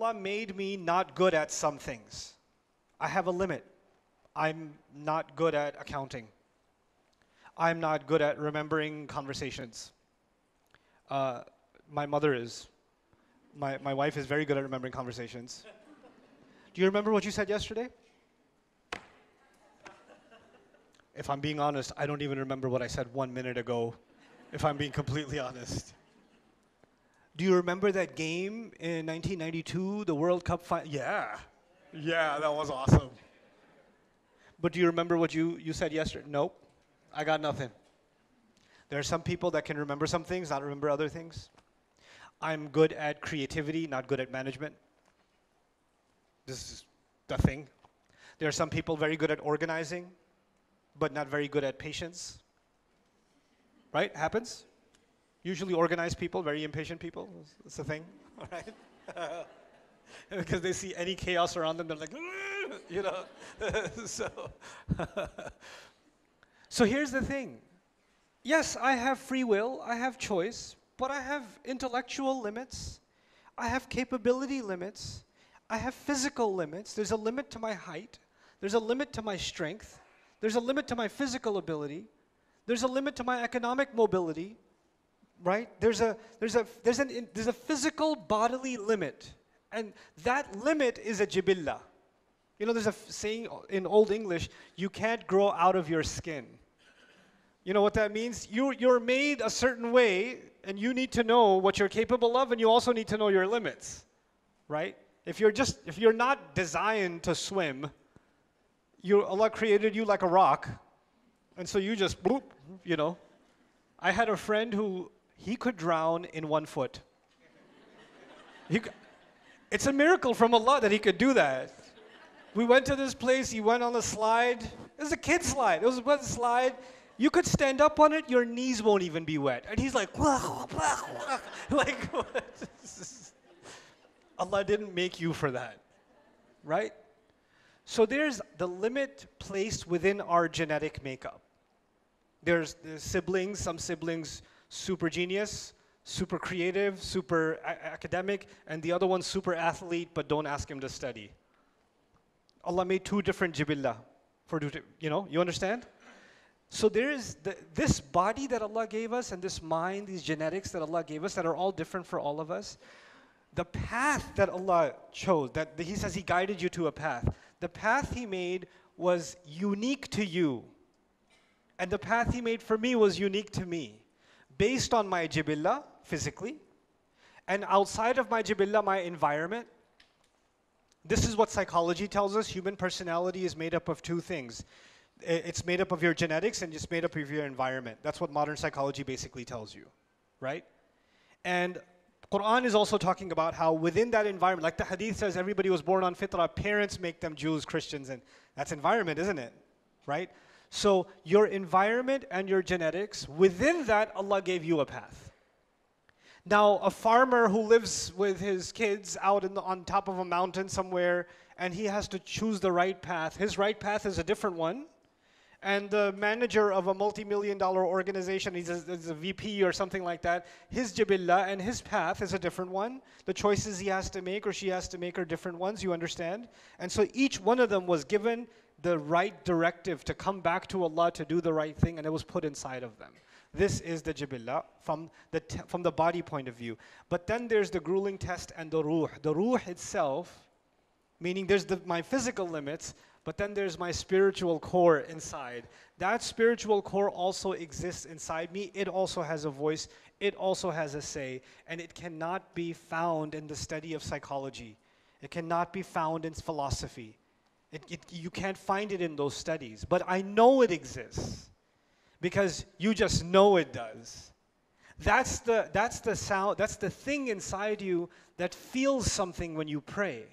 Allah made me not good at some things. I have a limit. I'm not good at accounting. I'm not good at remembering conversations. My mother is. My wife is very good at remembering conversations. Do you remember what you said yesterday? If I'm being honest, I don't even remember what I said 1 minute ago, if I'm being completely honest. Do you remember that game in 1992, the World Cup final? Yeah. Yeah, that was awesome. But do you remember what you said yesterday? Nope. I got nothing. There are some people that can remember some things, not remember other things. I'm good at creativity, not good at management. This is the thing. There are some people very good at organizing, but not very good at patience. Right? Happens? Usually organized people, very impatient people. It's the thing. All right? Because they see any chaos around them, they're like, you know. So here's the thing. Yes, I have free will, I have choice, but I have intellectual limits, I have capability limits, I have physical limits. There's a limit to my height, there's a limit to my strength, there's a limit to my physical ability, there's a limit to my economic mobility, right? There's a physical bodily limit, and that limit is a jibillah. You know, there's a saying in Old English, you can't grow out of your skin. You know what that means? You're made a certain way, and you need to know what you're capable of, and you also need to know your limits, right? If you're not designed to swim, Allah created you like a rock, and so you just bloop, you know. I had a friend who he could drown in 1 foot. It's a miracle from Allah that he could do that. We went to this place. He went on a slide. It was a kid slide. It was a slide. You could stand up on it, your knees won't even be wet. And he's like, like, what? Allah didn't make you for that, right? So there's the limit placed within our genetic makeup. There's siblings, some siblings super genius, super creative, super academic, and the other one super athlete, but don't ask him to study. Allah made 2 different jibillah, you understand? So there is this body that Allah gave us and this mind, these genetics that Allah gave us that are all different for all of us. The path that Allah chose, that He says He guided you to a path. The path He made was unique to you. And the path He made for me was unique to me. Based on my jibillah, physically, and outside of my jibillah, my environment. This is what psychology tells us. Human personality is made up of 2 things. It's made up of your genetics and it's made up of your environment. That's what modern psychology basically tells you, right? And Quran is also talking about how within that environment, like the hadith says, everybody was born on fitrah, parents make them Jews, Christians, and that's environment, isn't it? Right? So your environment and your genetics, within that, Allah gave you a path. Now, a farmer who lives with his kids out on top of a mountain somewhere, and he has to choose the right path. His right path is a different one. And the manager of a multi-million-dollar organization, he's a VP or something like that, his jibillah and his path is a different one. The choices he has to make or she has to make are different ones, you understand? And so each one of them was given the right directive to come back to Allah to do the right thing, and it was put inside of them. This is the jibillah from the body point of view. But then there's the grueling test and the ruh. The ruh itself, meaning there's my physical limits, but then there's my spiritual core inside. That spiritual core also exists inside me. It also has a voice. It also has a say. And it cannot be found in the study of psychology. It cannot be found in philosophy. You can't find it in those studies. But I know it exists because you just know it does. That's the sound. That's the thing inside you that feels something when you pray.